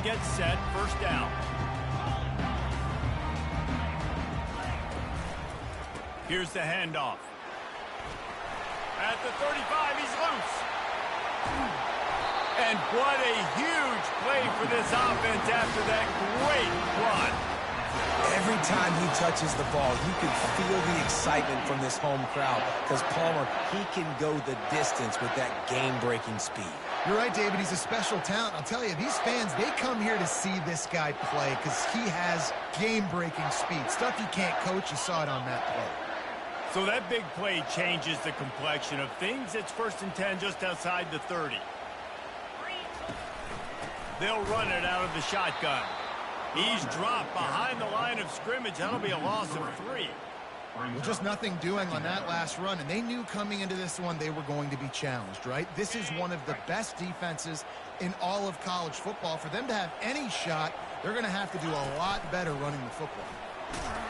get set, first down. Here's the handoff. At the 35, he's loose. And what a huge play for this offense after that great run. Every time he touches the ball, you can feel the excitement from this home crowd because Palmer, he can go the distance with that game-breaking speed. You're right, David. He's a special talent. I'll tell you, these fans, they come here to see this guy play because he has game-breaking speed. Stuff you can't coach. You saw it on that play. So that big play changes the complexion of things. It's 1st and 10 just outside the 30. They'll run it out of the shotgun. He's dropped behind the line of scrimmage. That'll be a loss of 3. Well, just nothing doing on that last run, and they knew coming into this one they were going to be challenged, right? This is one of the best defenses in all of college football. For them to have any shot, they're going to have to do a lot better running the football.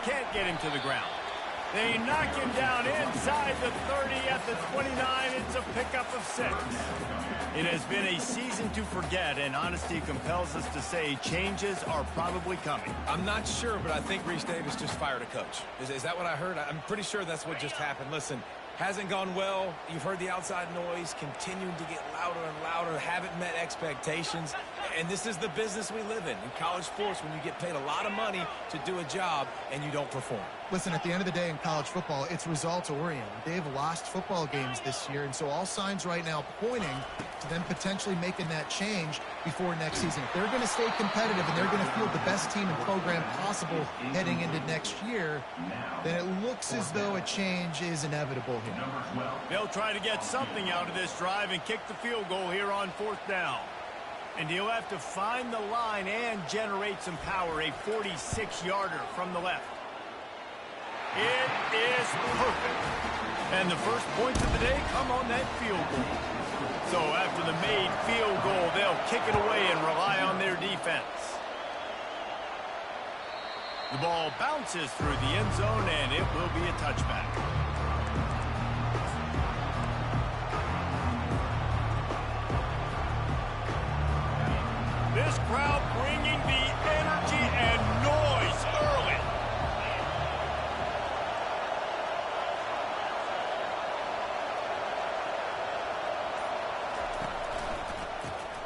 Can't get him to the ground. They knock him down inside the 30 at the 29. It's a pickup of 6. It has been a season to forget, and honesty compels us to say changes are probably coming. I'm not sure, but I think Reese Davis just fired a coach. Is that what I heard? I'm pretty sure that's what just happened. Listen, hasn't gone well. You've heard the outside noise, continuing to get louder and louder, haven't met expectations. And this is the business we live in college sports, when you get paid a lot of money to do a job and you don't perform. Listen, at the end of the day in college football, it's results-oriented. They've lost football games this year, and so all signs right now pointing to them potentially making that change before next season. If they're going to stay competitive and they're going to field the best team and program possible heading into next year, then it looks as though a change is inevitable here. They'll try to get something out of this drive and kick the field goal here on 4th down. And he'll have to find the line and generate some power, a 46-yarder from the left. It is perfect. And the first points of the day come on that field goal. So after the made field goal, they'll kick it away and rely on their defense. The ball bounces through the end zone, and it will be a touchback. This crowd bringing the energy and noise early.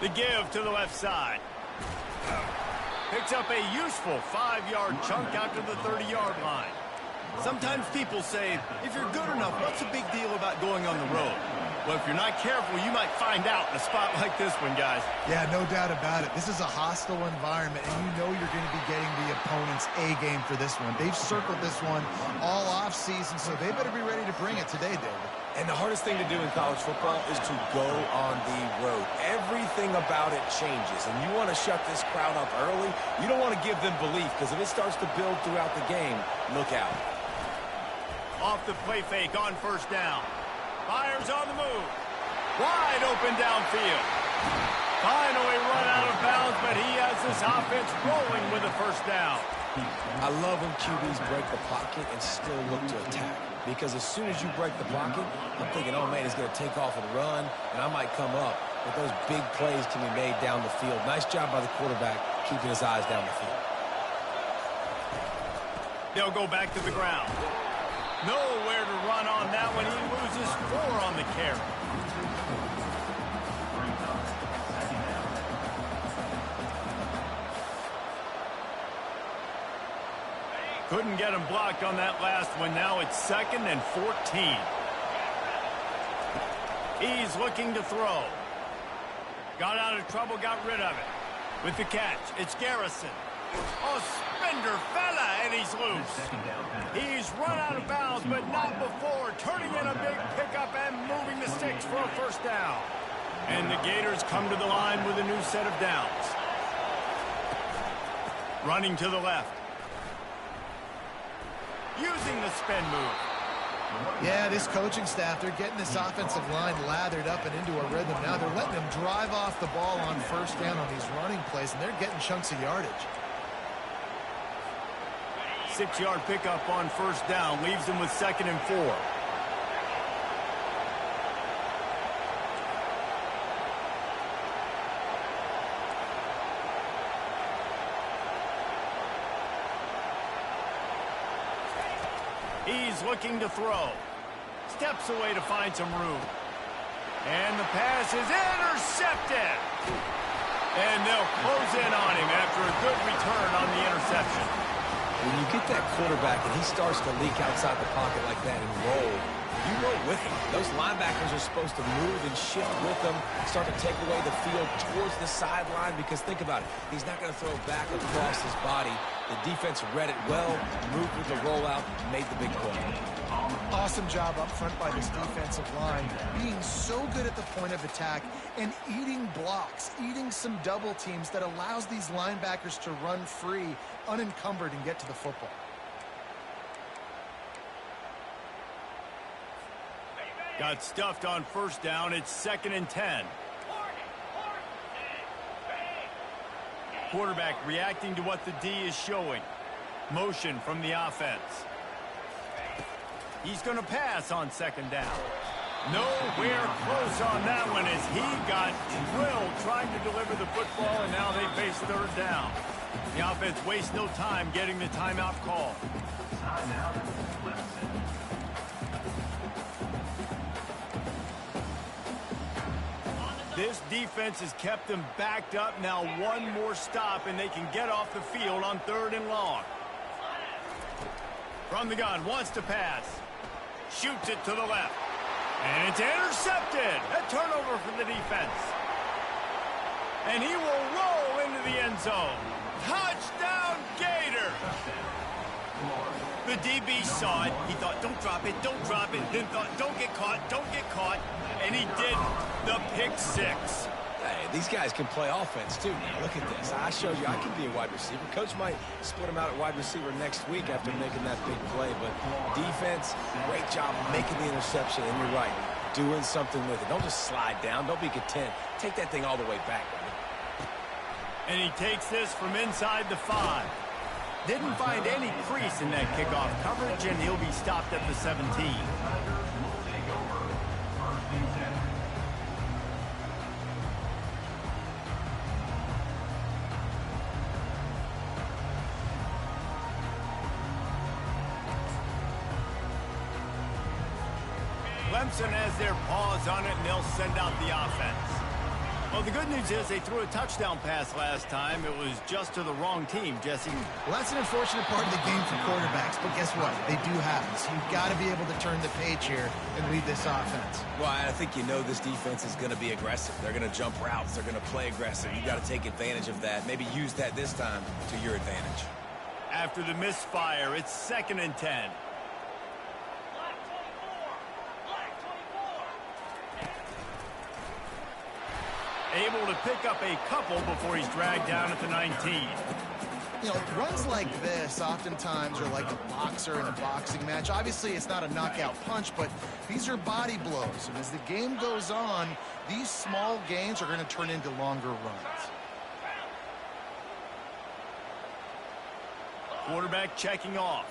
The give to the left side. Picks up a useful 5-yard chunk out to the 30-yard line. Sometimes people say, if you're good enough, what's the big deal about going on the road? Well, if you're not careful, you might find out in a spot like this one, guys. Yeah, no doubt about it. This is a hostile environment, and you know you're going to be getting the opponent's A-game for this one. They've circled this one all off-season, so they better be ready to bring it today, David. And the hardest thing to do in college football is to go on the road. Everything about it changes, and you want to shut this crowd up early. You don't want to give them belief, because if it starts to build throughout the game, look out. Off the play fake on 1st down. Fires on the move. Wide open downfield. Finally run out of bounds, but he has this offense rolling with a 1st down. I love when QBs break the pocket and still look to attack. Because as soon as you break the pocket, I'm thinking, oh, man, he's going to take off and run, and I might come up. But those big plays can be made down the field. Nice job by the quarterback keeping his eyes down the field. They'll go back to the ground. Nowhere to run on that one. He loses 4 on the carry. Couldn't get him blocked on that last one. Now it's 2nd and 14. He's looking to throw. Got out of trouble, got rid of it. With the catch, it's Garrison. Oh, spender fella, and he's loose. He's run out of bounds, but not before. Turning in a big pickup and moving the sticks for a 1st down. And the Gators come to the line with a new set of downs. Running to the left. Using the spin move. Yeah, this coaching staff, they're getting this offensive line lathered up and into a rhythm. Now they're letting them drive off the ball on 1st down on these running plays, and they're getting chunks of yardage. 6-yard pickup on 1st down leaves them with 2nd and 4. He's looking to throw. Steps away to find some room. And the pass is intercepted. And they'll close in on him after a good return on the interception. When you get that quarterback and he starts to leak outside the pocket like that and roll, you roll with him. Those linebackers are supposed to move and shift with them, start to take away the field towards the sideline, because think about it. He's not going to throw back across his body. The defense read it well, moved with the rollout, made the big play. Awesome job up front by this defensive line, being so good at the point of attack and eating blocks, eating some double teams that allows these linebackers to run free, unencumbered, and get to the football. Got stuffed on first down. It's 2nd and 10. Quarterback reacting to what the D is showing. Motion from the offense. He's going to pass on 2nd down. Nowhere close on that one as he got drilled trying to deliver the football, and now they face 3rd down. The offense wastes no time getting the timeout call. Timeout, Clemson. This defense has kept them backed up. Now one more stop, and they can get off the field on 3rd and long. From the gun, wants to pass. Shoots it to the left. And it's intercepted. A turnover for the defense. And he will roll into the end zone. Touchdown, Gator. The DB saw it. He thought, don't drop it, don't drop it. Then thought, don't get caught, don't get caught. And he did the pick 6. Hey, these guys can play offense, too. Now, look at this. I showed you I can be a wide receiver. Coach might split him out at wide receiver next week after making that big play. But defense, great job making the interception. And you're right, doing something with it. Don't just slide down. Don't be content. Take that thing all the way back, buddy. And he takes this from inside the 5. Didn't find any crease in that kickoff coverage, and he'll be stopped at the 17. Clemson has their paws on it, and they'll send out the offense. Well, the good news is they threw a touchdown pass last time. It was just to the wrong team, Jesse. Well, that's an unfortunate part of the game for quarterbacks, but guess what? They do happen. So you've got to be able to turn the page here and lead this offense. Well, I think you know this defense is going to be aggressive. They're going to jump routes. They're going to play aggressive. You've got to take advantage of that. Maybe use that this time to your advantage. After the misfire, it's 2nd and 10. Able to pick up a couple before he's dragged down at the 19. You know, runs like this oftentimes are like a boxer in a boxing match. Obviously, it's not a knockout punch, but these are body blows. And as the game goes on, these small gains are going to turn into longer runs. Quarterback checking off.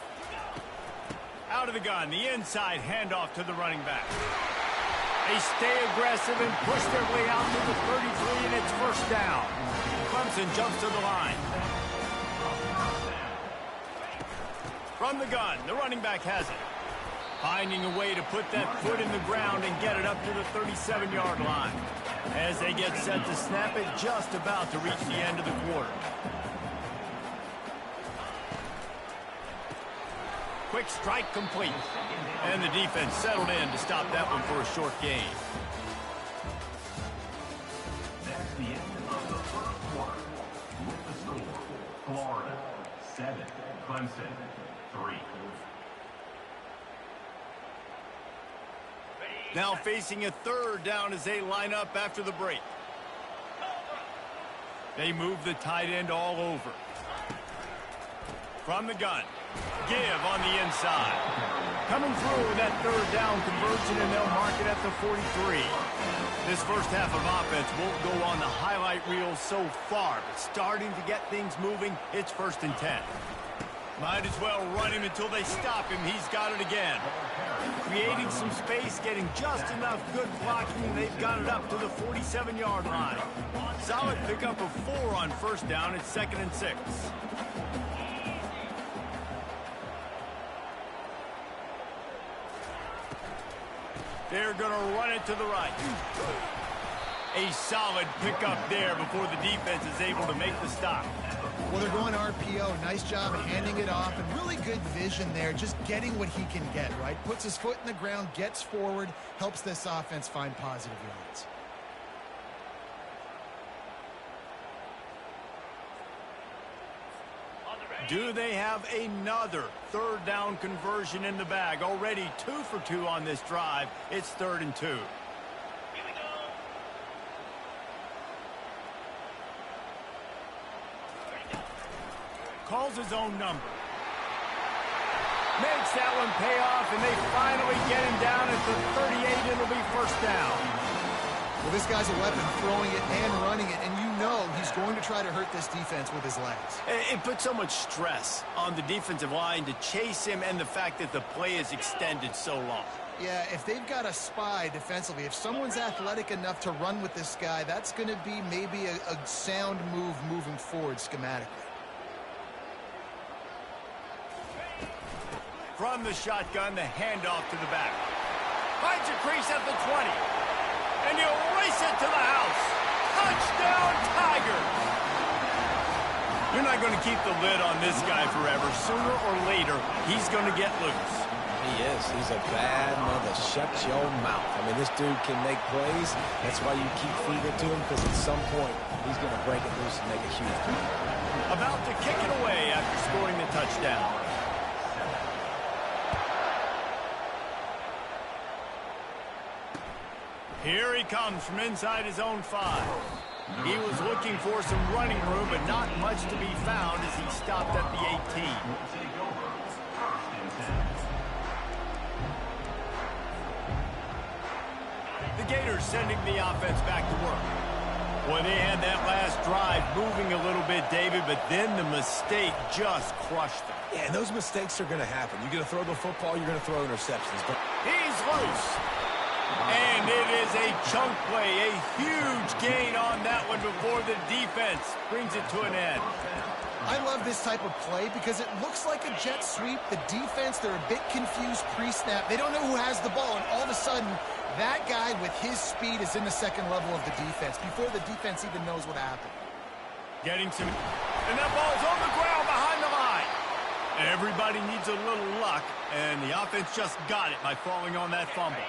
Out of the gun, the inside handoff to the running back. They stay aggressive and push their way out to the 33, and it's 1st down. Clemson jumps to the line. From the gun, the running back has it. Finding a way to put that foot in the ground and get it up to the 37-yard line. As they get set to snap it, just about to reach the end of the quarter. Quick strike complete. And the defense settled in to stop that one for a short gain. That's the end of the 1st quarter. With the score, Florida 7, Clemson 3. Now facing a 3rd down as they line up after the break. They move the tight end all over. From the gun. Give on the inside. Coming through with that 3rd down conversion, and they'll mark it at the 43. This first half of offense won't go on the highlight reel so far, but starting to get things moving, it's 1st and 10. Might as well run him until they stop him. He's got it again. Creating some space, getting just enough good blocking, and they've got it up to the 47-yard line. Solid pickup of 4 on 1st down. It's 2nd and 6. They're going to run it to the right. A solid pickup there before the defense is able to make the stop. Well, they're going RPO. Nice job handing it off, and really good vision there, just getting what he can get, right? Puts his foot in the ground, gets forward, helps this offense find positive yards. Do they have another third down conversion in the bag? Already 2 for 2 on this drive. It's 3rd and 2. Here we go. Calls his own number. Makes that one pay off, and they finally get him down at the 38. It'll be 1st down. Well, this guy's a weapon, throwing it and running it, and you know he's going to try to hurt this defense with his legs. It puts so much stress on the defensive line to chase him, and the fact that the play is extended so long. Yeah, if they've got a spy defensively, if someone's athletic enough to run with this guy, that's going to be maybe a sound move moving forward schematically. From the shotgun, the handoff to the back. Finds a crease at the 20. And he'll race it to the house. Touchdown, Tigers! You're not going to keep the lid on this guy forever. Sooner or later, he's going to get loose. He is. He's a bad mother. Shut your mouth. I mean, this dude can make plays. That's why you keep feeding it to him, because at some point, he's going to break it loose and make a huge play. About to kick it away after scoring the touchdown. Here he comes from inside his own 5. He was looking for some running room, but not much to be found as he stopped at the 18. The Gators sending the offense back to work. Well, they had that last drive moving a little bit, David, but then the mistake just crushed them. Yeah, and those mistakes are going to happen. You're going to throw the football, you're going to throw interceptions. But he's loose. And it is a chunk play, a huge gain on that one before the defense brings it to an end. I love this type of play because it looks like a jet sweep. The defense, they're a bit confused pre-snap. They don't know who has the ball, and all of a sudden, that guy with his speed is in the second level of the defense before the defense even knows what happened. Getting some, and that ball's on the ground behind the line. Everybody needs a little luck, and the offense just got it by falling on that fumble.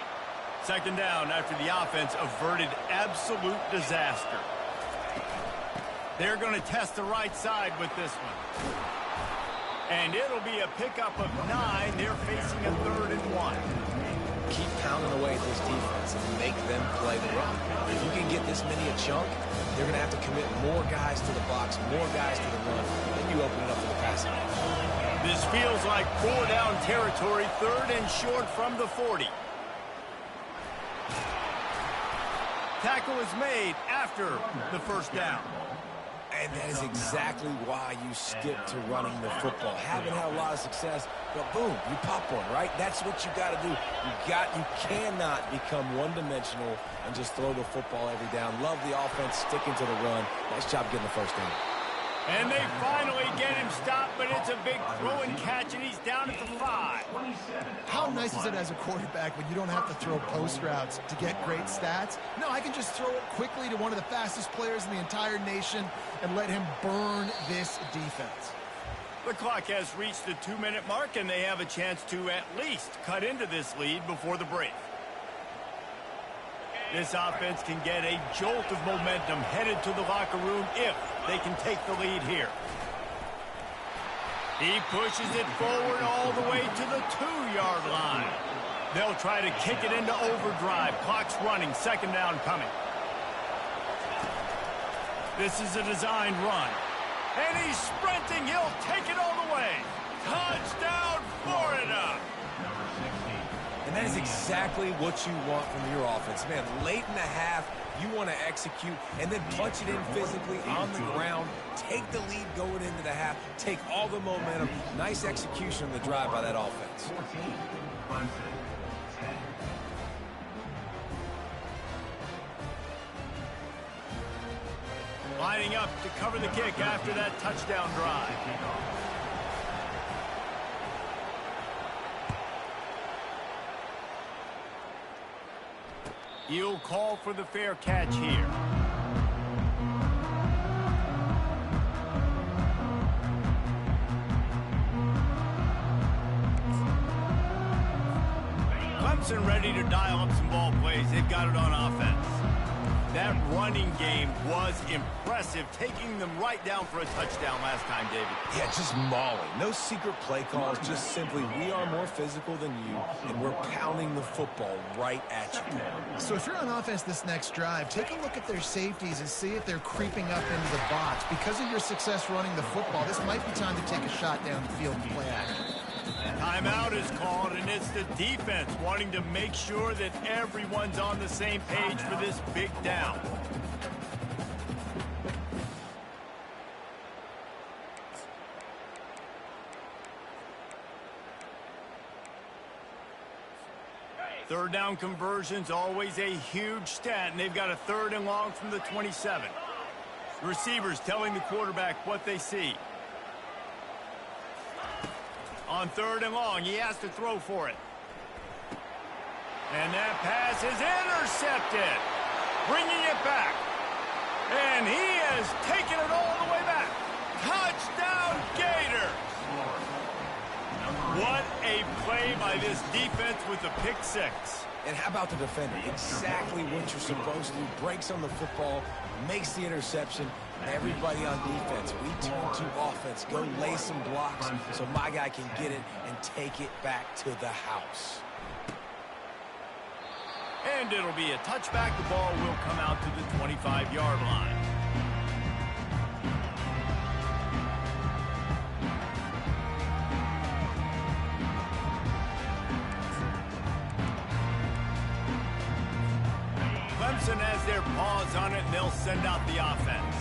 2nd down after the offense averted absolute disaster. They're going to test the right side with this one. And it'll be a pickup of 9. They're facing a 3rd and 1. keep pounding away at this defense and make them play the run. If you can get this many a chunk, they're going to have to commit more guys to the box, more guys to the run, then you open it up for the passing game. This feels like 4-down territory, 3rd and short from the 40. Tackle is made after the 1st down. And that is exactly why you stick to running the football. Haven't had a lot of success, but boom, you pop one, right? That's what you got to do. You cannot become one-dimensional and just throw the football every down. Love the offense, sticking to the run. Nice job getting the 1st down. And they finally get him stopped, but it's a big throw and catch, and he's down at the 5. How nice is it as a quarterback when you don't have to throw post routes to get great stats? No, I can just throw it quickly to one of the fastest players in the entire nation and let him burn this defense. The clock has reached the 2-minute mark, and they have a chance to at least cut into this lead before the break. This offense can get a jolt of momentum headed to the locker room if they can take the lead here. He pushes it forward all the way to the 2-yard line. They'll try to kick it into overdrive. Clock's running, 2nd down coming. This is a designed run. And he's sprinting. He'll take it all the way. Touchdown, Florida! And that is exactly what you want from your offense. Man, late in the half, you want to execute and then punch it in physically on the ground. Take the lead going into the half. Take all the momentum. Nice execution on the drive by that offense. 14, Clemson, 10. Lining up to cover the kick after that touchdown drive. He'll call for the fair catch here. Clemson ready to dial up some ball plays. They've got it on offense. That running game was impressive, taking them right down for a touchdown last time, David. Yeah, just mauling. No secret play calls, just simply we are more physical than you, and we're pounding the football right at you. So if you're on offense this next drive, take a look at their safeties and see if they're creeping up into the box. Because of your success running the football, this might be time to take a shot down the field and play action. Timeout is called, and it's the defense wanting to make sure that everyone's on the same page for this big down. Third down conversion's always a huge stat, and they've got a 3rd and long from the 27. Receivers telling the quarterback what they see. On 3rd and long, he has to throw for it. And that pass is intercepted. Bringing it back. And he has taken it all the way back. Touchdown, Gators. What a play by this defense with the pick 6. And how about the defender? Exactly what you're supposed to do. Breaks on the football, makes the interception. Everybody on defense, we turn to offense. Go lay some blocks so my guy can get it and take it back to the house. And it'll be a touchback. The ball will come out to the 25-yard line. Clemson has their paws on it, and they'll send out the offense.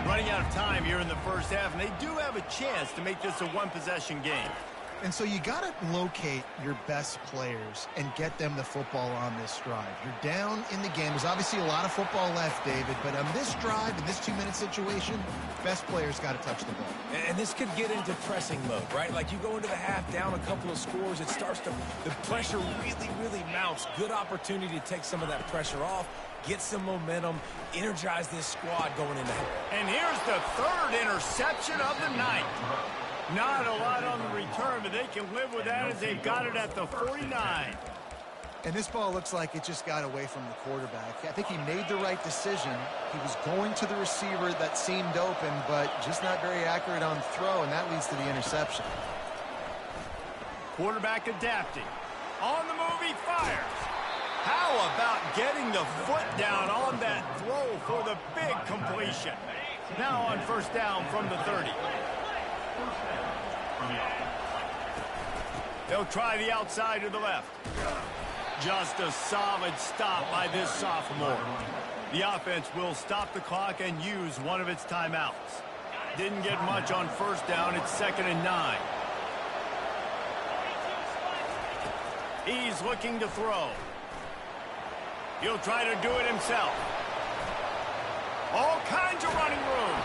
Running out of time here in the first half, and they do have a chance to make this a one-possession game. And so you got to locate your best players and get them the football on this drive. You're down in the game. There's obviously a lot of football left, David, but on this drive, in this 2-minute situation, best players got to touch the ball. And this could get into pressing mode, right? Like you go into the half down a couple of scores, it starts to, the pressure really mounts. Good opportunity to take some of that pressure off, get some momentum, energize this squad going into half. And here's the 3rd interception of the night. Not a lot on the return, but they can live with that as they've got it at the 49. And this ball looks like it just got away from the quarterback. I think he made the right decision. He was going to the receiver that seemed open, but just not very accurate on throw, and that leads to the interception. Quarterback adapting. On the move, he fires. How about getting the foot down on that throw for the big completion? Now on 1st down from the 30. They'll try the outside to the left. Just a solid stop by this sophomore. The offense will stop the clock and use one of its timeouts. Didn't get much on 1st down. It's 2nd and 9. He's looking to throw. He'll try to do it himself. All kinds of running room.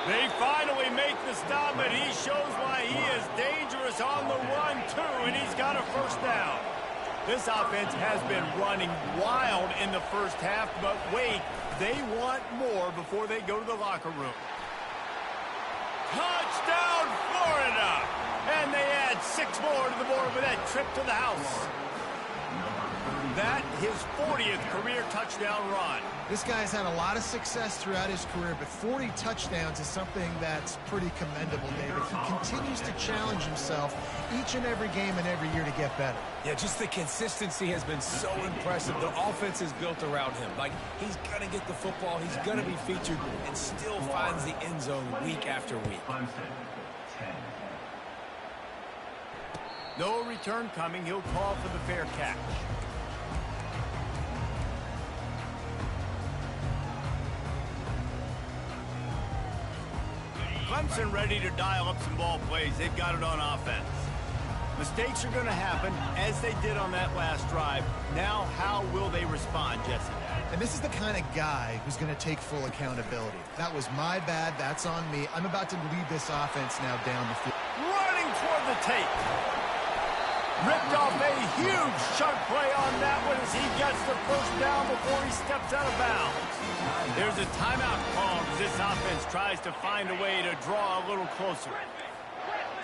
They finally make the stop, but he shows why he is dangerous on the run, too, and he's got a 1st down. This offense has been running wild in the first half, but wait, they want more before they go to the locker room. Touchdown, Florida! And they add 6 more to the board with that trip to the house. That, his 40th career touchdown run. This guy's had a lot of success throughout his career, but 40 touchdowns is something that's pretty commendable, David. He continues to challenge himself each and every game and every year to get better. Yeah, just the consistency has been so impressive. The offense is built around him. Like, he's going to get the football, he's going to be featured, and still finds the end zone week after week. No return coming. He'll call for the fair catch. Clemson ready to dial up some ball plays. They've got it on offense. Mistakes are going to happen, as they did on that last drive. Now, how will they respond, Jesse? And this is the kind of guy who's going to take full accountability. That was my bad. That's on me. I'm about to lead this offense now down the field. Running toward the tape. Ripped off a huge chunk play on that one as he gets the first down before he steps out of bounds. There's a timeout called as this offense tries to find a way to draw a little closer.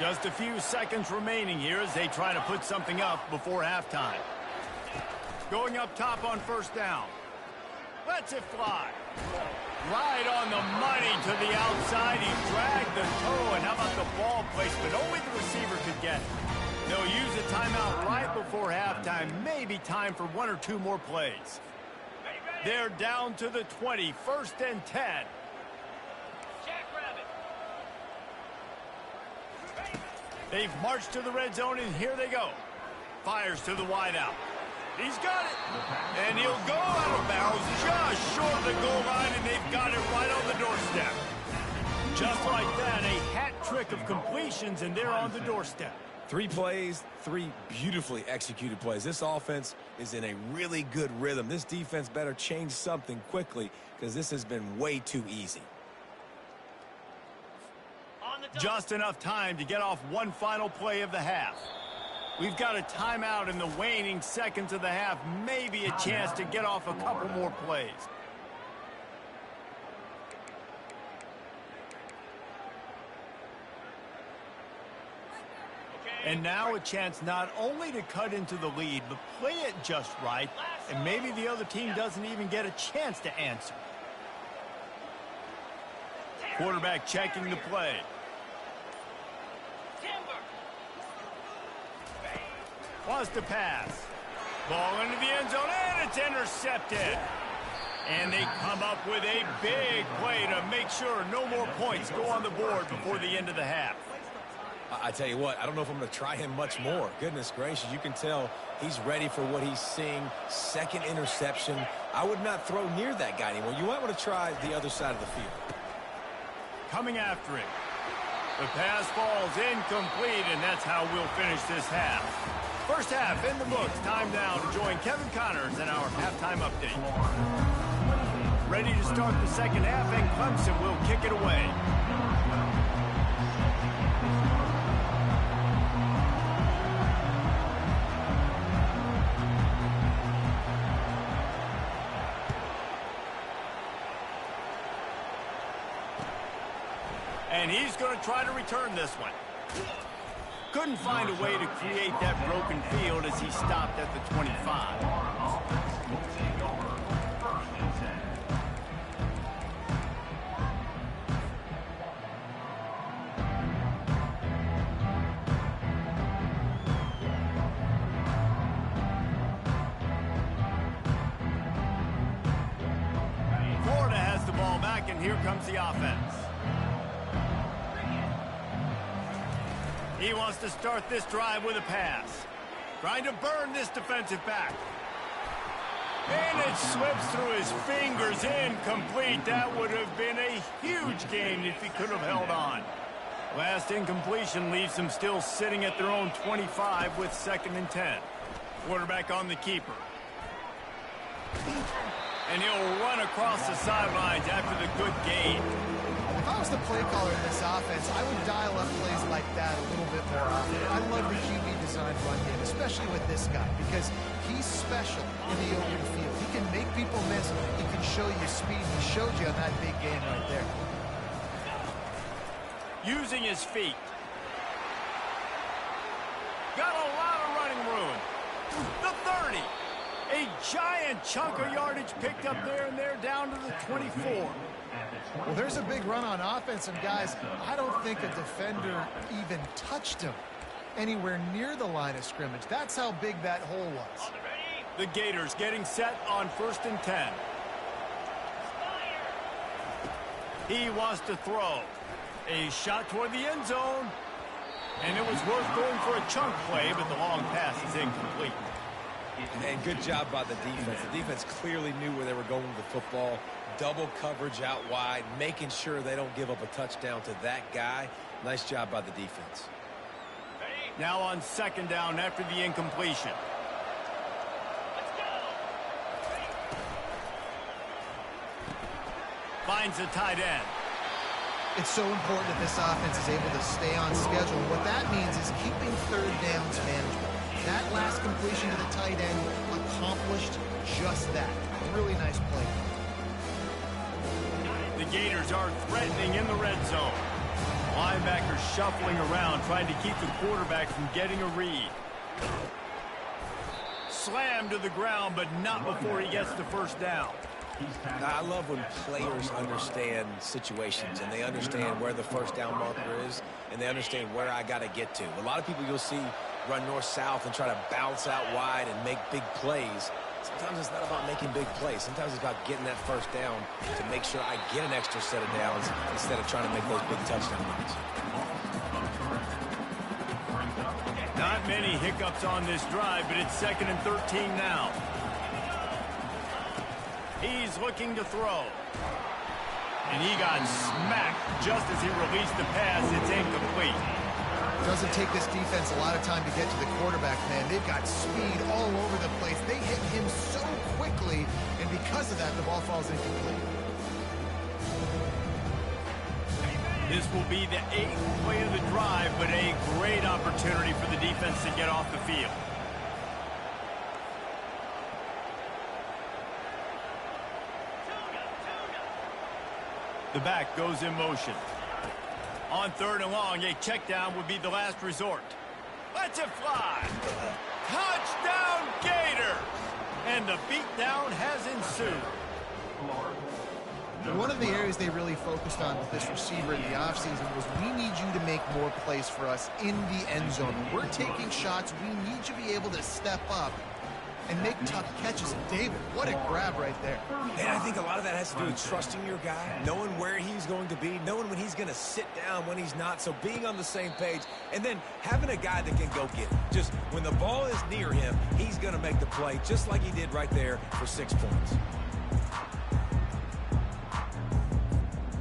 Just a few seconds remaining here as they try to put something up before halftime. Going up top on first down. Lets it fly. Right on the money to the outside. He dragged the toe, and how about the ball placement? Only the receiver could get it. They'll use a timeout right before halftime. Maybe time for 1 or 2 more plays. They're down to the 20, 1st and 10. They've marched to the red zone, and here they go. Fires to the wideout. He's got it. And he'll go out of bounds just short of the goal line, and they've got it right on the doorstep. Just like that, a hat trick of completions, and they're on the doorstep. 3 plays, 3 beautifully executed plays. This offense is in a really good rhythm. This defense better change something quickly because this has been way too easy. Just enough time to get off one final play of the half. We've got a timeout in the waning seconds of the half. Maybe a chance to get off a couple more plays. And now a chance not only to cut into the lead, but play it just right, and maybe the other team doesn't even get a chance to answer. Quarterback checking the play. Wants to pass. Ball into the end zone, and it's intercepted. And they come up with a big play to make sure no more points go on the board before the end of the half. I tell you what, I don't know if I'm going to try him much more. Goodness gracious, you can tell he's ready for what he's seeing. 2nd interception. I would not throw near that guy anymore. You might want to try the other side of the field. Coming after him. The pass falls incomplete, and that's how we'll finish this half. First half in the books. Time now to join Kevin Connors in our halftime update. Ready to start the second half, and Clemson will kick it away. And he's going to try to return this one. Couldn't find a way to create that broken field as he stopped at the 25. Florida has the ball back, and here comes the offense. He wants to start this drive with a pass. Trying to burn this defensive back. And it slips through his fingers, incomplete. That would have been a huge gain if he could have held on. Last incompletion leaves them still sitting at their own 25 with 2nd and 10. Quarterback on the keeper. And he'll run across the sidelines after the good gain. If I was the play caller in this offense, I would dial up plays like that a little bit more often. I love the QB designed run game, especially with this guy, because he's special in the open field. He can make people miss. He can show you speed. He showed you on that big game right there. Using his feet. Got a lot of running room. The 30. A giant chunk of yardage picked up there, and they're down to the 24. Well, there's a big run on offense, and guys, I don't think a defender even touched him anywhere near the line of scrimmage. That's how big that hole was. The Gators getting set on 1st and 10. He wants to throw. A shot toward the end zone. And it was worth going for a chunk play, but the long pass is incomplete. And good job by the defense. The defense clearly knew where they were going with the football. Double coverage out wide, making sure they don't give up a touchdown to that guy. Nice job by the defense. Now on 2nd down after the incompletion. Finds the tight end. It's so important that this offense is able to stay on schedule. What that means is keeping 3rd downs manageable. completion to the tight end accomplished just that. Really nice play. The Gators are threatening in the red zone. Linebackers shuffling around, trying to keep the quarterback from getting a read. Slammed to the ground, but not before he gets the first down. I love when players understand situations and they understand where the first down marker is and they understand where I got to get to. A lot of people you'll see run north-south and try to bounce out wide and make big plays. Sometimes it's not about making big plays. Sometimes it's about getting that first down to make sure I get an extra set of downs instead of trying to make those big touchdown runs. Not many hiccups on this drive, but it's 2nd and 13 now. He's looking to throw. And he got smacked just as he released the pass. It's incomplete. Doesn't take this defense a lot of time to get to the quarterback, man. They've got speed all over the place. They hit him so quickly, and because of that, the ball falls incomplete. This will be the 8th play of the drive, but a great opportunity for the defense to get off the field. The back goes in motion. On 3rd and long, a check down would be the last resort. Lets it fly. Touchdown, Gators! And the beatdown has ensued. One of the areas they really focused on with this receiver in the offseason was we need you to make more plays for us in the end zone. When we're taking shots, we need you to be able to step up and make tough catches. And David, what a grab right there. And I think a lot of that has to do with trusting your guy, knowing where he's going to be, knowing when he's going to sit down, when he's not, so being on the same page, and then having a guy that can go get it. Just when the ball is near him, he's going to make the play, just like he did right there for 6 points.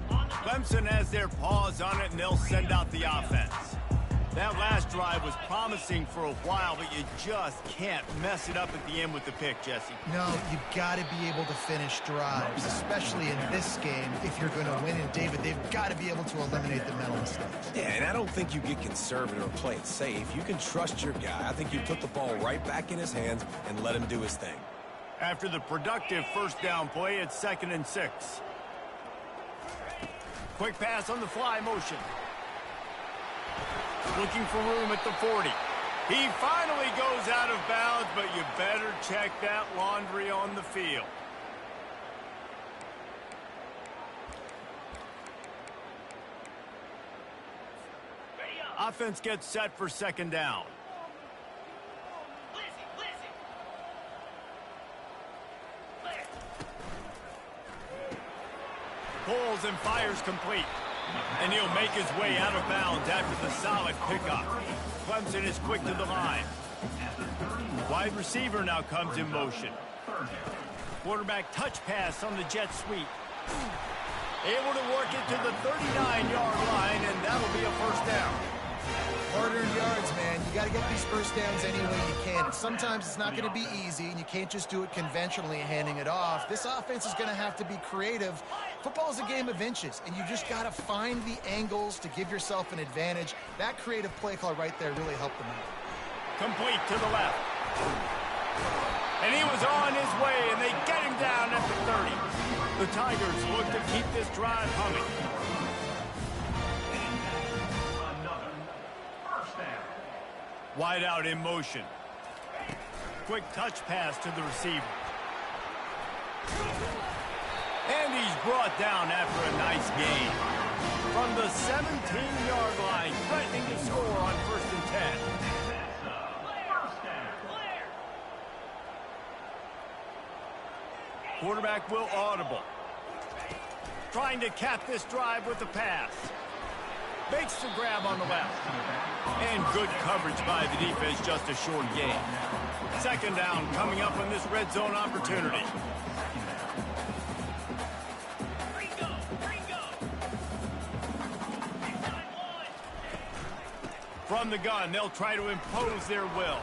Clemson has their paws on it, and they'll send out the offense. That last drive was promising for a while, but you just can't mess it up at the end with the pick, Jesse. No, you've got to be able to finish drives, especially in this game if you're going to win. And David, they've got to be able to eliminate the mental mistakes. Yeah, and I don't think you get conservative or play it safe. You can trust your guy. I think you put the ball right back in his hands and let him do his thing. After the productive first down play, it's 2nd and 6. Quick pass on the fly motion. Looking for room at the 40. He finally goes out of bounds, but you better check that laundry on the field. Offense gets set for 2nd down. Pulls and fires complete. And he'll make his way out of bounds after the solid pickup. Clemson is quick to the line. Wide receiver now comes in motion. Quarterback touch pass on the jet sweep. Able to work it to the 39-yard line, and that'll be a first down. Hard-earned yards, man. You got to get these first downs any way you can. And sometimes it's not going to be easy, and you can't just do it conventionally handing it off. This offense is going to have to be creative. Football is a game of inches, and you just got to find the angles to give yourself an advantage. That creative play call right there really helped them out. Complete to the left. And he was on his way, and they get him down at the 30. The Tigers look to keep this drive humming. Wide out in motion. Quick touch pass to the receiver. And he's brought down after a nice gain. From the 17-yard line, threatening to score on 1st and 10. Quarterback will audible. Trying to cap this drive with the pass. Makes the grab on the left. And good coverage by the defense, just a short gain. 2nd down coming up on this red zone opportunity. From the gun, they'll try to impose their will.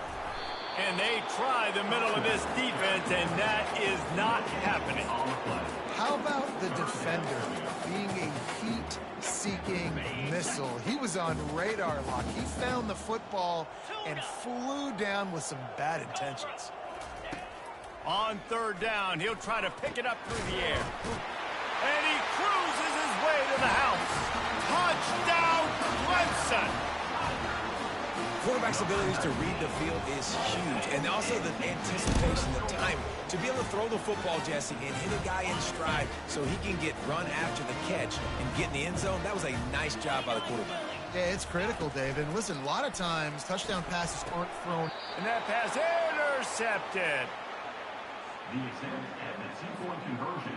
And they try the middle of this defense, and that is not happening. How about the defender being a heat-seeking missile? He was on radar lock. He found the football and flew down with some bad intentions. On third down, he'll try to pick it up through the air. And he cruises his way to the house. Touchdown, Clemson! Quarterback's abilities to read the field is huge, and also the anticipation, the timing. To be able to throw the football, Jesse, and hit a guy in stride so he can get run after the catch and get in the end zone, that was a nice job by the quarterback. Yeah, it's critical, David. And listen, a lot of times touchdown passes aren't thrown. And that pass intercepted.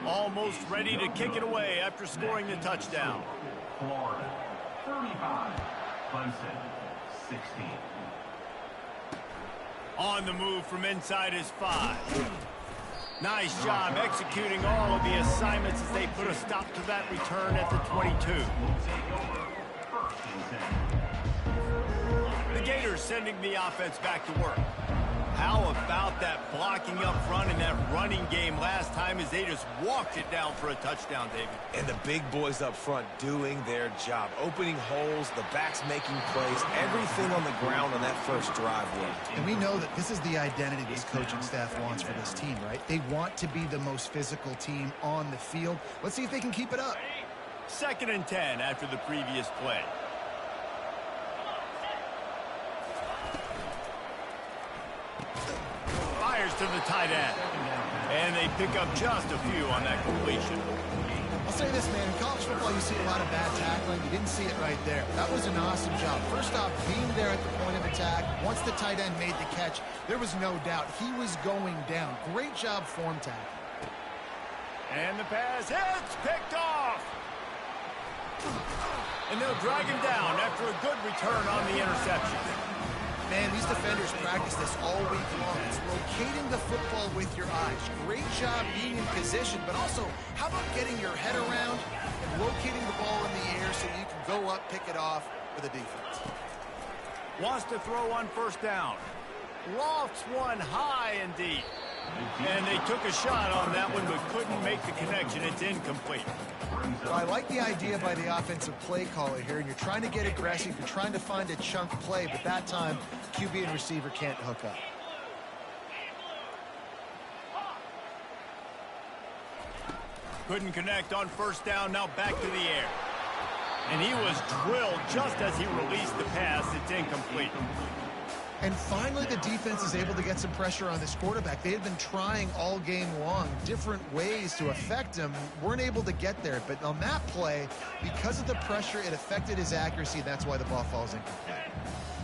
Almost ready to kick it away after scoring the touchdown. Florida, 35. Clemson, 16. On the move from inside his 5. Nice job executing all of the assignments as they put a stop to that return at the 22. The Gators sending the offense back to work. How about that blocking up front in that running game last time as they just walked it down for a touchdown, David? And the big boys up front doing their job. Opening holes, the backs making plays, everything on the ground on that first drive worked. And we know that this is the identity this coaching staff wants for this team, right? They want to be the most physical team on the field. Let's see if they can keep it up. 2nd and 10 after the previous play. Fires to the tight end. And they pick up just a few on that completion. I'll say this, man. In college football, you see a lot of bad tackling. You didn't see it right there. That was an awesome job. First off, being there at the point of attack. Once the tight end made the catch, there was no doubt he was going down. Great job form tackling. And the pass hits, picked off. And they'll drag him down after a good return on the interception. Man, these defenders practice this all week long. It's locating the football with your eyes. Great job being in position, but also, how about getting your head around and locating the ball in the air so you can go up, pick it off for the defense. Wants to throw on 1st down. Lofts one high and deep. And they took a shot on that one, but couldn't make the connection. It's incomplete. Well, I like the idea by the offensive play caller here, and you're trying to get aggressive. You're trying to find a chunk play, but that time, QB and receiver can't hook up. Couldn't connect on 1st down, now back to the air. And he was drilled just as he released the pass. It's incomplete. And finally, the defense is able to get some pressure on this quarterback. They had been trying all game long different ways to affect him. Weren't able to get there. But on that play, because of the pressure, it affected his accuracy. That's why the ball falls incomplete.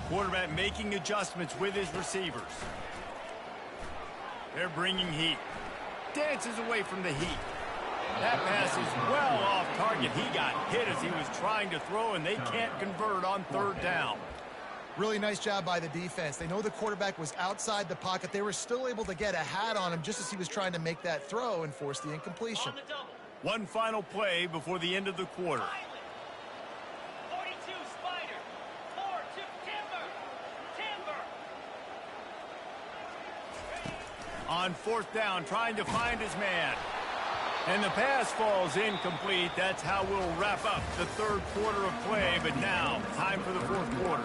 Quarterback making adjustments with his receivers. They're bringing heat. Dances away from the heat. That pass is well off target. He got hit as he was trying to throw, and they can't convert on 3rd down. Really nice job by the defense. They know the quarterback was outside the pocket. They were still able to get a hat on him just as he was trying to make that throw and force the incompletion. One final play before the end of the quarter. 42 Spider. 4 to Timber. On 4th down, trying to find his man. And the pass falls incomplete. That's how we'll wrap up the 3rd quarter of play. But now, time for the 4th quarter.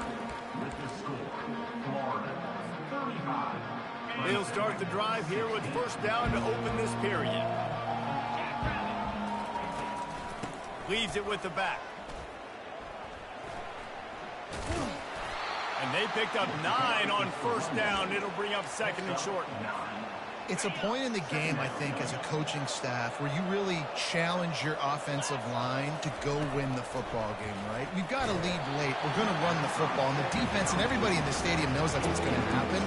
With the score, Florida, 35. They'll start the drive here with 1st down to open this period. Leaves it with the back. And they picked up 9 on 1st down. It'll bring up 2nd and short. It's a point in the game, I think, as a coaching staff where you really challenge your offensive line to go win the football game, right? We've got to lead late. We're going to run the football. And the defense and everybody in the stadium knows that's what's going to happen.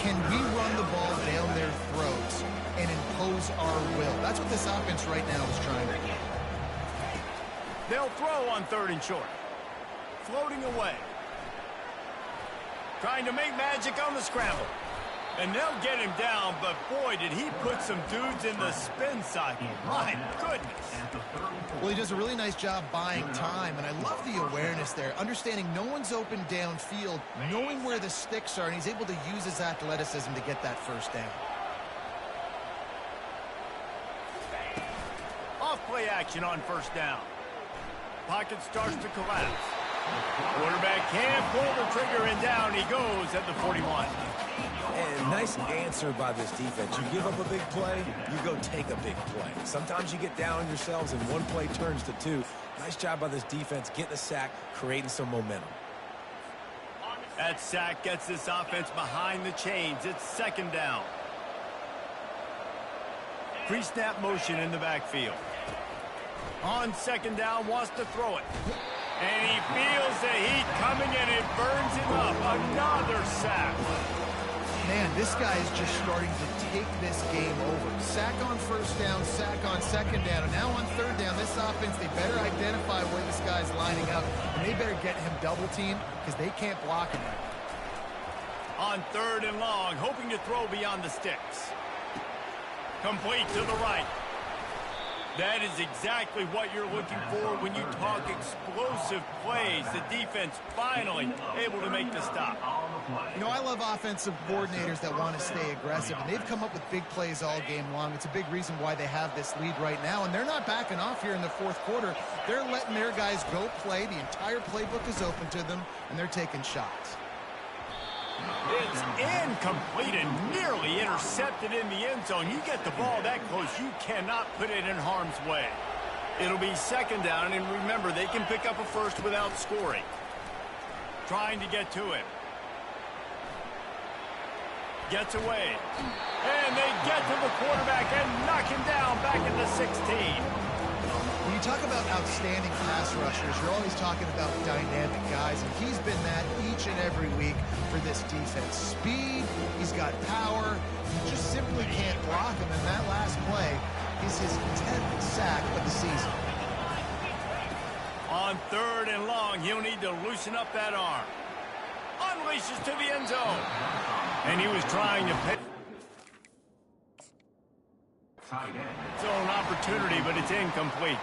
Can we run the ball down their throats and impose our will? That's what this offense right now is trying to do. They'll throw on 3rd and short. Floating away. Trying to make magic on the scramble. And they'll get him down, but boy, did he put some dudes in the spin cycle. My goodness. Well, he does a really nice job buying time, and I love the awareness there, understanding no one's open downfield, knowing where the sticks are, and he's able to use his athleticism to get that first down. Off-play action on first down. Pocket starts to collapse. Quarterback can't pull the trigger, and down he goes at the 41. And nice answer by this defense. You give up a big play, you go take a big play. Sometimes you get down on yourselves and one play turns to two. Nice job by this defense getting a sack, creating some momentum. That sack gets this offense behind the chains. It's second down. Pre-snap motion in the backfield. On second down, wants to throw it. And he feels the heat coming and it burns him up. Another sack. Man, this guy is just starting to take this game over. Sack on first down, sack on second down, and now on third down, this offense, they better identify where this guy's lining up, and they better get him double teamed because they can't block him. On third and long, hoping to throw beyond the sticks. Complete to the right. That is exactly what you're looking for when you talk explosive plays. The defense finally able to make the stop. You know, I love offensive coordinators that want to stay aggressive, and they've come up with big plays all game long. It's a big reason why they have this lead right now, and they're not backing off here in the fourth quarter. They're letting their guys go play. The entire playbook is open to them, and they're taking shots. It's incomplete and nearly intercepted in the end zone. You get the ball that close, you cannot put it in harm's way. It'll be second down, and remember, they can pick up a first without scoring. Trying to get to him. Gets away. And they get to the quarterback and knock him down back at the 16. When you talk about outstanding pass rushers, you're always talking about dynamic guys, and he's been that each and every week for this defense. Speed, he's got power, you just simply can't block him, and that last play is his 10th sack of the season. On third and long, he'll need to loosen up that arm. Unleashes to the end zone. And he was trying to pit. Zone opportunity, but it's incomplete.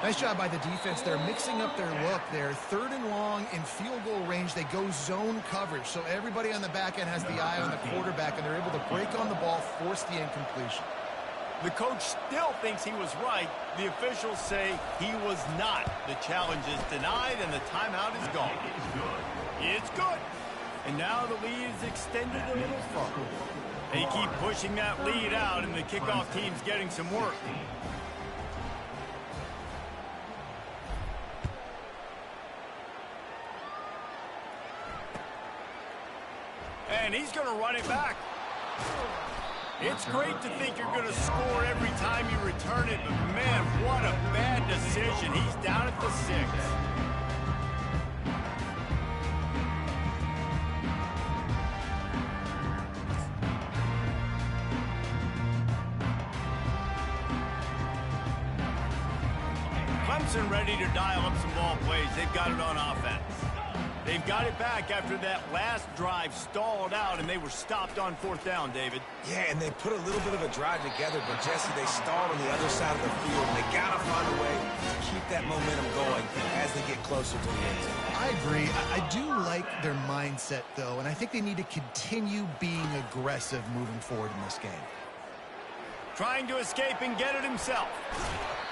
Nice job by the defense. They're mixing up their look there. Third and long in field goal range. They go zone coverage. So everybody on the back end has the eye on the quarterback, and they're able to break on the ball, force the incompletion. The coach still thinks he was right. The officials say he was not. The challenge is denied, and the timeout is gone. It's good. And now the lead is extended a little further. They keep pushing that lead out, and the kickoff team's getting some work. And he's going to run it back. It's great to think you're going to score every time you return it, but man, what a bad decision. He's down at the 6. Clemson ready to dial up some ball plays. They've got it on offense. They've got it back after that last drive stalled out, and they were stopped on fourth down, David. Yeah, and they put a little bit of a drive together, but, Jesse, they stalled on the other side of the field, and they got to find a way to keep that momentum going as they get closer to the end zone. I agree. I do like their mindset, though, and I think they need to continue being aggressive moving forward in this game. Trying to escape and get it himself.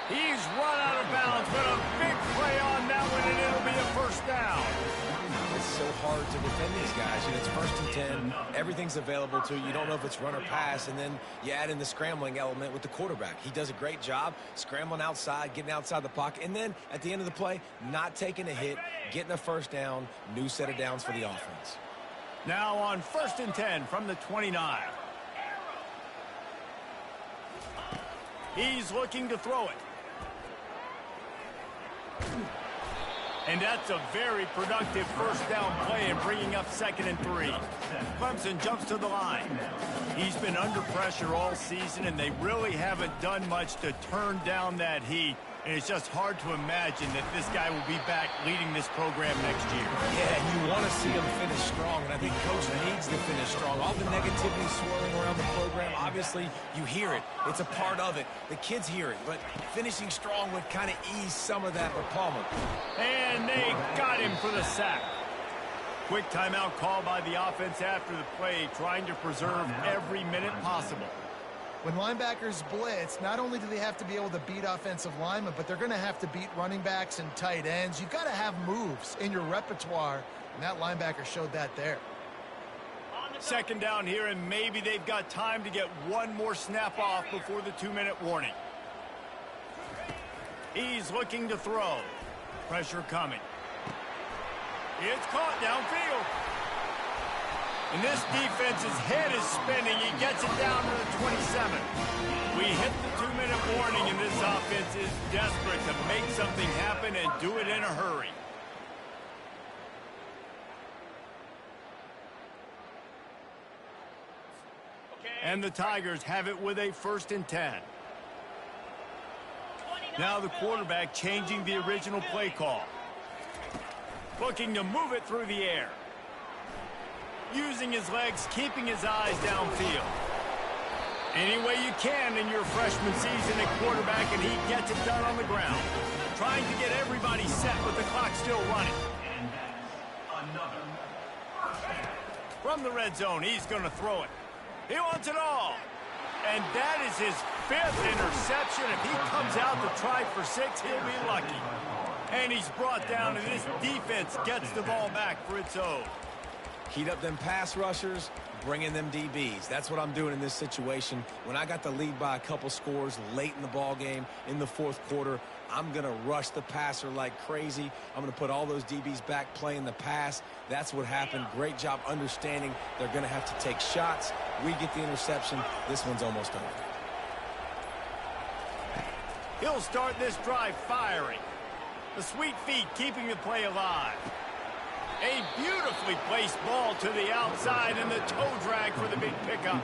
He's run out of bounds, but a big play on that one, and it'll be a first down. It's so hard to defend these guys. You know, it's 1st and 10. Everything's available to you. You don't know if it's run or pass, and then you add in the scrambling element with the quarterback. He does a great job scrambling outside, getting outside the pocket, and then at the end of the play, not taking a hit, getting a first down, new set of downs for the offense. Now on 1st and 10 from the 29. He's looking to throw it. And that's a very productive first down play and bringing up 2nd and 3. Clemson jumps to the line. He's been under pressure all season, and they really haven't done much to turn down that heat. And it's just hard to imagine that this guy will be back leading this program next year. Yeah, you want to see him finish strong, and I think Coach needs to finish strong. All the negativity swirling around the program, obviously, you hear it. It's a part of it. The kids hear it, but finishing strong would kind of ease some of that for Palmer. And they got him for the sack. Quick timeout call by the offense after the play, trying to preserve every minute possible. When linebackers blitz, not only do they have to be able to beat offensive linemen, but they're going to have to beat running backs and tight ends. You've got to have moves in your repertoire, and that linebacker showed that there. Second down here, and maybe they've got time to get one more snap off before the 2-minute warning. He's looking to throw. Pressure coming. It's caught downfield. And this defense's head is spinning. He gets it down to the 27. We hit the 2-minute warning, and this offense is desperate to make something happen and do it in a hurry. And the Tigers have it with a 1st and 10. Now the quarterback changing the original play call. Looking to move it through the air. Using his legs, keeping his eyes downfield. Any way you can in your freshman season at quarterback, and he gets it done on the ground. Trying to get everybody set with the clock still running. And that's another first down. From the red zone, he's going to throw it. He wants it all. And that is his 5th interception. If he comes out to try for 6, he'll be lucky. And he's brought down, and this defense gets the ball back for its own. Heat up them pass rushers, bring in them DBs. That's what I'm doing in this situation. When I got the lead by a couple scores late in the ball game in the 4th quarter, I'm going to rush the passer like crazy. I'm going to put all those DBs back playing the pass. That's what happened. Great job understanding they're going to have to take shots. We get the interception. This one's almost over. He'll start this drive firing. The sweet feet keeping the play alive. A beautifully placed ball to the outside, and the toe drag for the big pickup.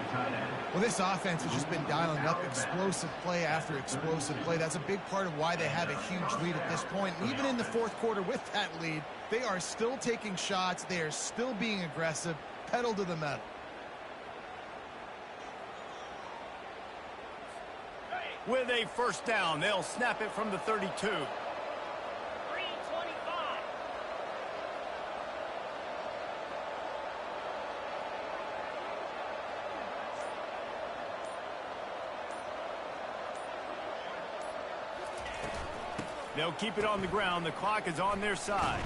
Well, this offense has just been dialing up explosive play after explosive play. That's a big part of why they have a huge lead at this point. And even in the 4th quarter with that lead, they are still taking shots. They are still being aggressive, pedal to the metal. With a 1st down, they'll snap it from the 32. They'll keep it on the ground. The clock is on their side.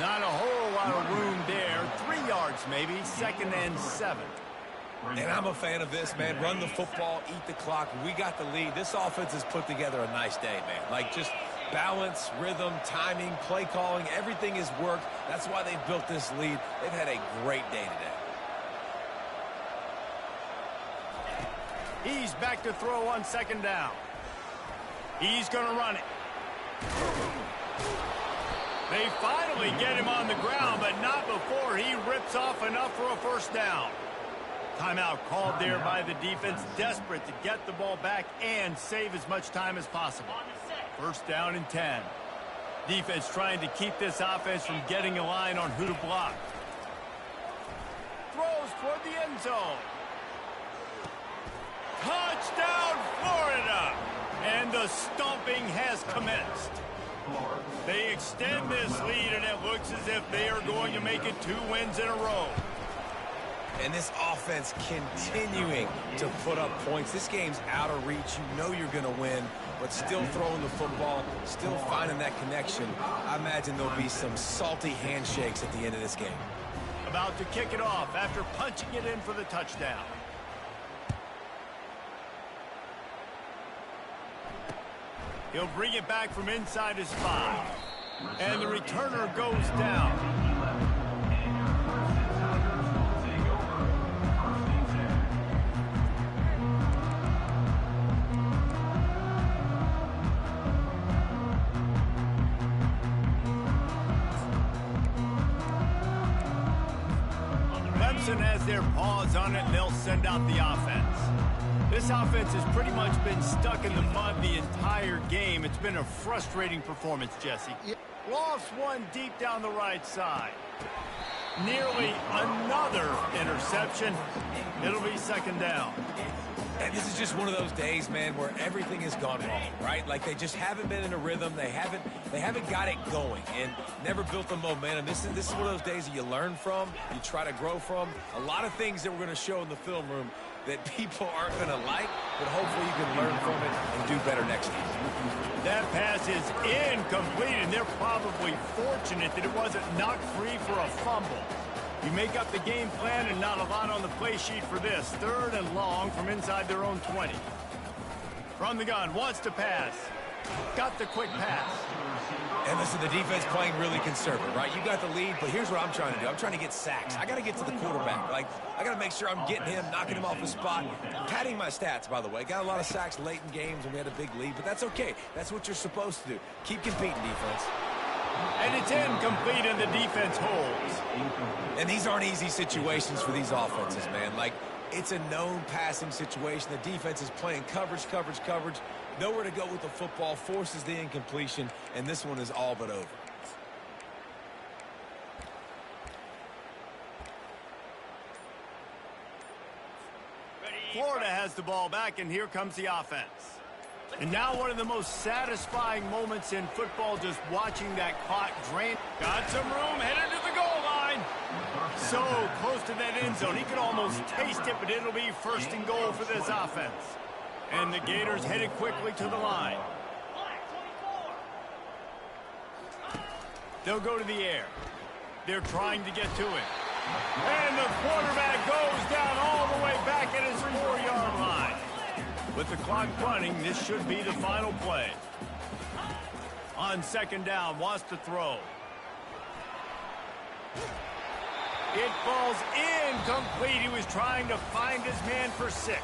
Not a whole lot of room there. 3 yards maybe. 2nd and 7. And I'm a fan of this, man. Run the football, eat the clock. We got the lead. This offense has put together a nice day, man. Like, just balance, rhythm, timing, play calling, everything has worked. That's why they've built this lead. They've had a great day today. He's back to throw on 2nd down. He's going to run it. They finally get him on the ground, but not before he rips off enough for a 1st down. Timeout called there by the defense, desperate to get the ball back and save as much time as possible. 1st down and 10. Defense trying to keep this offense from getting a line on who to block. Throws toward the end zone. Touchdown, Florida! And the stomping has commenced. They extend this lead, and it looks as if they are going to make it 2 wins in a row. And this offense continuing to put up points. This game's out of reach. You know you're going to win, but still throwing the football, still finding that connection. I imagine there'll be some salty handshakes at the end of this game. About to kick it off after punching it in for the touchdown. He'll bring it back from inside his 5. And the returner goes down. Clemson has their paws on it, and they'll send out the offense. This offense has pretty much been stuck in the mud the entire game. It's been a frustrating performance, Jesse. Lost one deep down the right side. Nearly another interception. It'll be second down. And this is just one of those days, man, where everything has gone wrong, right? Like they just haven't been in a rhythm. They haven't got it going and never built the momentum. This is one of those days that you learn from, you try to grow from. A lot of things that we're going to show in the film room that people aren't going to like, but hopefully you can learn from it and do better next time. That pass is incomplete, and they're probably fortunate that it wasn't knocked free for a fumble. You make up the game plan and not a lot on the play sheet for this. Third and long from inside their own 20. From the gun, wants to pass. Got the quick pass. And listen, the defense playing really conservative, right? You got the lead, but here's what I'm trying to do. I'm trying to get sacks. I got to get to the quarterback. Like, I got to make sure I'm getting him, knocking him off the spot. Padding my stats, by the way. Got a lot of sacks late in games when we had a big lead, but that's okay. That's what you're supposed to do. Keep competing, defense. And it's incomplete, and the defense holds. And these aren't easy situations for these offenses, man. Like, it's a known passing situation. The defense is playing coverage. Nowhere to go with the football, forces the incompletion, and this one is all but over. Florida has the ball back, and here comes the offense. And now one of the most satisfying moments in football, just watching that clock drain. Got some room, headed to the goal line. So close to that end zone. He could almost taste it, but it'll be first and goal for this offense. And the Gators headed quickly to the line. They'll go to the air. They're trying to get to it. And the quarterback goes down all the way back at his 4-yard line. With the clock running, this should be the final play. On second down, wants to throw. It falls incomplete. He was trying to find his man for 6.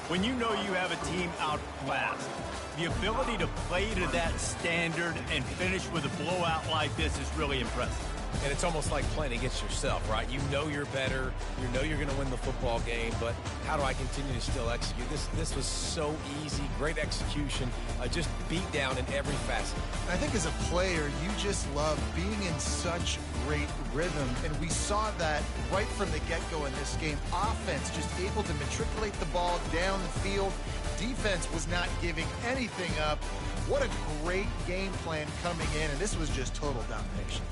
When you know you have a team outclassed, the ability to play to that standard and finish with a blowout like this is really impressive. And it's almost like playing against yourself, right? You know you're better. You know you're going to win the football game, but how do I continue to still execute? This was so easy, great execution, just beat down in every facet. I think as a player, you just love being in such great rhythm, and we saw that right from the get-go in this game. Offense just able to matriculate the ball down the field. Defense was not giving anything up. What a great game plan coming in, and this was just total domination.